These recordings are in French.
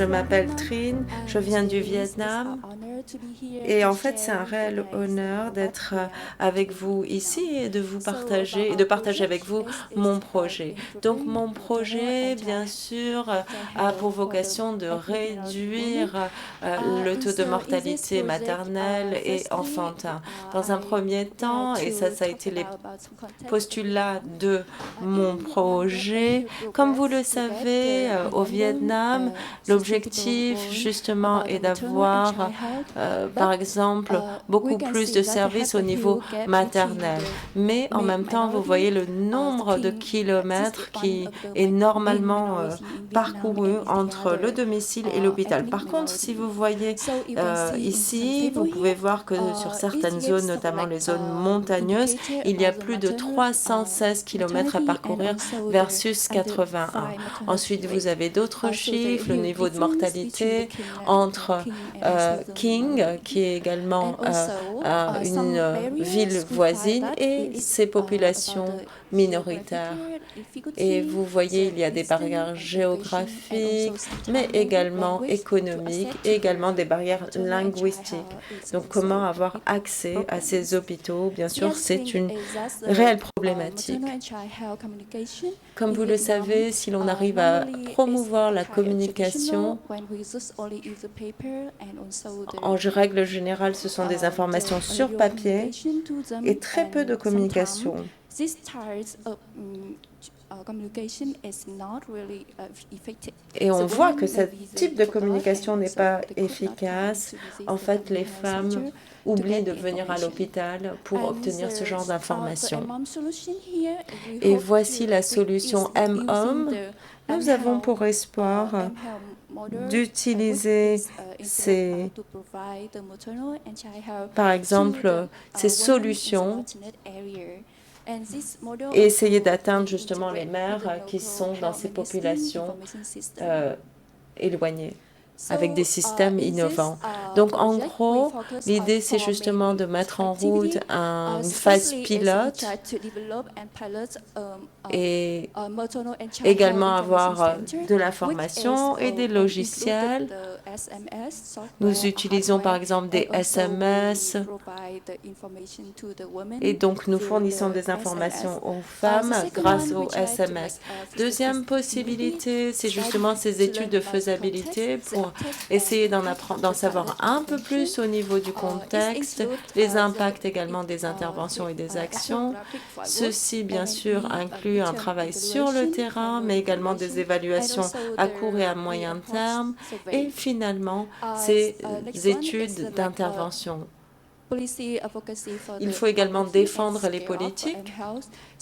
Je m'appelle Trinh, je viens du Vietnam et en fait c'est un réel honneur d'être avec vous ici et de partager avec vous mon projet. Donc mon projet bien sûr a pour vocation de réduire le taux de mortalité maternelle et enfantin. Dans un premier temps, et ça a été les postulats de mon projet, comme vous le savez, au Vietnam, l'objectif justement est d'avoir, par exemple, beaucoup plus de services au niveau maternel. Mais en même temps, vous voyez le nombre de kilomètres qui est normalement parcouru entre le domicile et l'hôpital. Par contre, si vous voyez ici, vous pouvez voir que sur certaines zones, notamment les zones montagneuses, il y a plus de 316 kilomètres à parcourir versus 81. Ensuite, vous avez d'autres chiffres, le niveau de mortalité entre King, qui est également une ville voisine, et ses populations minoritaires. Et vous voyez, il y a des barrières géographiques, mais également économiques, et également des barrières linguistiques. Donc, comment avoir accès à ces hôpitaux? Bien sûr, c'est une réelle problématique. Comme vous le savez, si l'on arrive à promouvoir la communication, en règle générale, ce sont des informations sur papier et très peu de communication. Et on voit que ce type de communication n'est pas efficace. En fait, les femmes oublient de venir à l'hôpital pour obtenir ce genre d'informations. Et voici la solution M-Home. Nous avons pour espoir d'utiliser par exemple, ces solutions et essayer d'atteindre justement les mères qui sont dans ces populations éloignées, avec des systèmes innovants. Donc, en gros, l'idée, c'est justement de mettre en route une phase pilote et également avoir de la formation et des logiciels. Nous utilisons par exemple des SMS et donc nous fournissons des informations aux femmes grâce aux SMS. Deuxième possibilité, c'est justement ces études de faisabilité pour essayer d'en savoir un peu plus au niveau du contexte, les impacts également des interventions et des actions. Ceci, bien sûr, inclut un travail sur le terrain, mais également des évaluations à court et à moyen terme, et finalement, ces études d'intervention. Il faut également défendre les politiques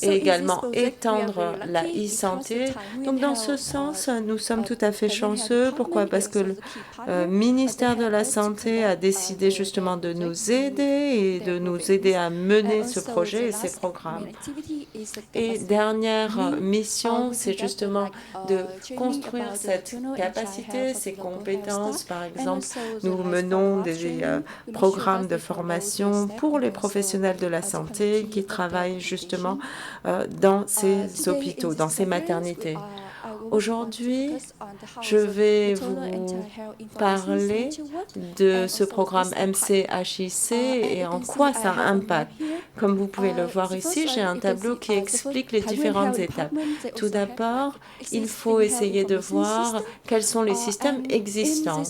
et également étendre la e-santé. Donc, dans ce sens, nous sommes tout à fait chanceux. Pourquoi? Parce que le ministère de la Santé a décidé justement de nous aider et de nous aider à mener ce projet et ces programmes. Et dernière mission, c'est justement de construire cette capacité, ces compétences. Par exemple, nous menons des programmes de formation pour les professionnels de la santé qui travaillent justement dans ces hôpitaux, dans ces maternités. Aujourd'hui, je vais vous parler de ce programme MCHIC et en quoi ça impacte. Comme vous pouvez le voir ici, j'ai un tableau qui explique les différentes étapes. Tout d'abord, il faut essayer de voir quels sont les systèmes existants.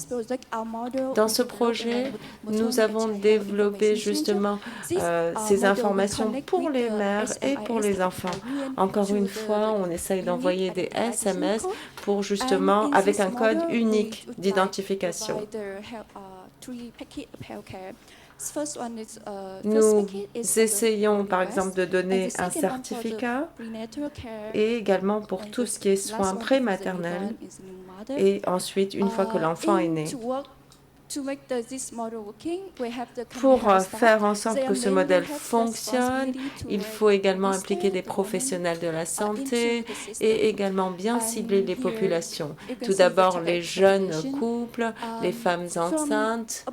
Dans ce projet, nous avons développé justement ces informations pour les mères et pour les enfants. Encore une fois, on essaye d'envoyer des SMS pour justement avec un code unique d'identification. Nous essayons par exemple de donner un certificat et également pour tout ce qui est soins prématernels et ensuite une fois que l'enfant est né. Pour faire en sorte que ce modèle fonctionne, il faut également impliquer des professionnels de la santé et également bien cibler les populations. Tout d'abord, les jeunes couples, les femmes enceintes,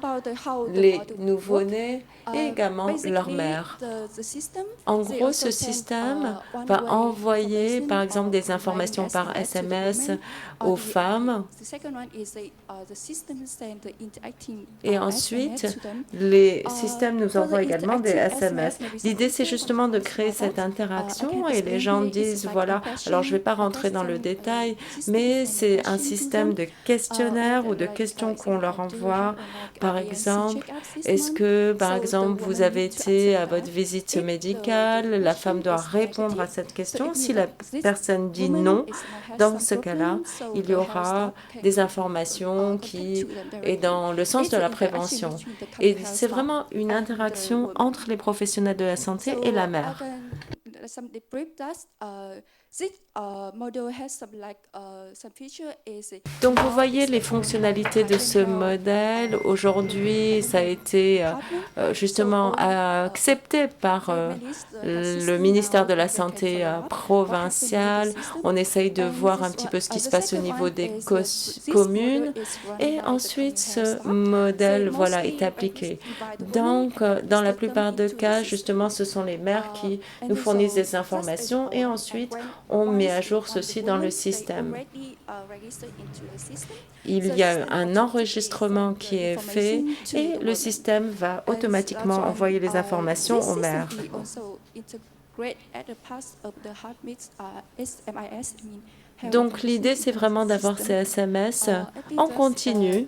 les nouveau-nés et également leurs mères. En gros, ce système va envoyer, par exemple, des informations par SMS aux femmes. Et ensuite, les systèmes nous envoient également des SMS. L'idée, c'est justement de créer cette interaction et les gens disent, voilà, alors je ne vais pas rentrer dans le détail, mais c'est un système de questionnaire ou de questions qu'on leur envoie. Par exemple, est-ce que, par exemple, vous avez été à votre visite médicale, la femme doit répondre à cette question. Si la personne dit non, dans ce cas-là, il y aura des informations qui est dans le sens de la prévention. Et c'est vraiment une interaction entre les professionnels de la santé et la mère. Donc vous voyez les fonctionnalités de ce modèle. Aujourd'hui, ça a été justement accepté par le ministère de la Santé provincial. On essaye de voir un petit peu ce qui se passe au niveau des communes. Et ensuite, ce modèle est appliqué. Donc, dans la plupart des cas, justement, ce sont les mères qui nous fournissent des informations et ensuite, on met à jour ceci dans le système. Il y a un enregistrement qui est fait et le système va automatiquement envoyer les informations aux mères. Donc l'idée, c'est vraiment d'avoir ces SMS en continu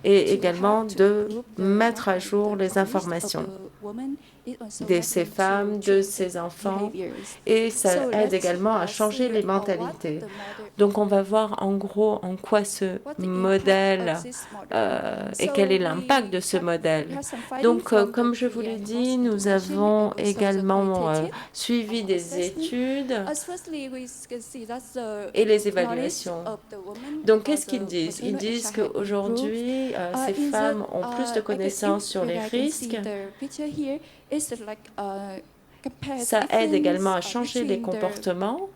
et également de mettre à jour les informations de ces femmes, de ces enfants, et ça aide également à changer les mentalités. Donc on va voir en gros en quoi ce modèle et quel est l'impact de ce modèle. Donc comme je vous l'ai dit, nous avons également suivi des études et les évaluations. Donc qu'est-ce qu'ils disent? Ils disent qu'aujourd'hui, ces femmes ont plus de connaissances sur les risques. Ça aide également à changer les comportements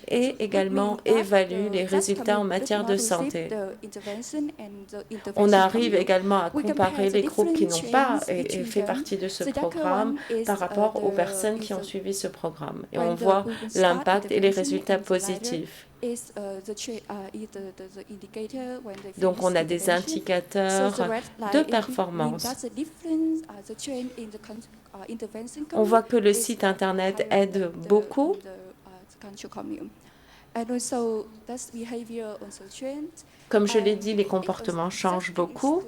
et également évalue les résultats en matière de santé. On arrive également à comparer les groupes qui n'ont pas fait partie de ce programme par rapport aux personnes qui ont suivi ce programme. Et on voit l'impact et les résultats positifs. Donc, on a des indicateurs de performance. On voit que le site Internet aide beaucoup. Comme je l'ai dit, les comportements changent beaucoup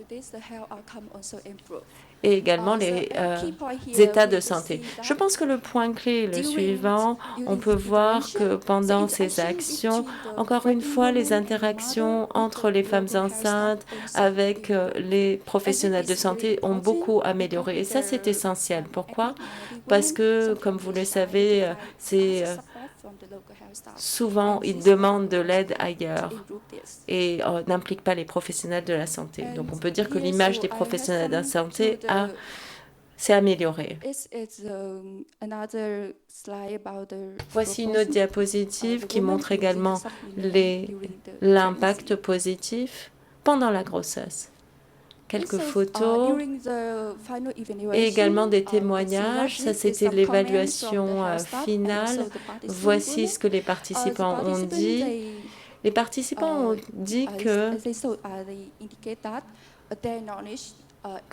et également les états de santé. Je pense que le point clé est le suivant. On peut voir que pendant ces actions, encore une fois, les interactions entre les femmes enceintes avec les professionnels de santé ont beaucoup amélioré. Et ça, c'est essentiel. Pourquoi? Parce que, comme vous le savez, c'est souvent, ils demandent de l'aide ailleurs et n'impliquent pas les professionnels de la santé. Donc, on peut dire que l'image des professionnels de la santé s'est améliorée. Voici une autre diapositive qui montre également l'impact positif pendant la grossesse. Quelques photos et également des témoignages. Ça, c'était l'évaluation finale. Voici ce que les participants ont dit. Les participants ont dit que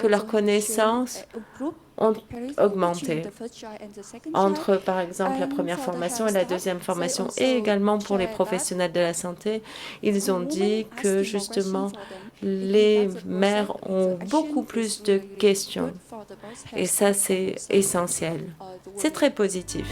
leurs connaissances ont augmenté entre, par exemple, la première formation et la deuxième formation, et également pour les professionnels de la santé. Ils ont dit que, justement, les mères ont beaucoup plus de questions. Et ça, c'est essentiel. C'est très positif.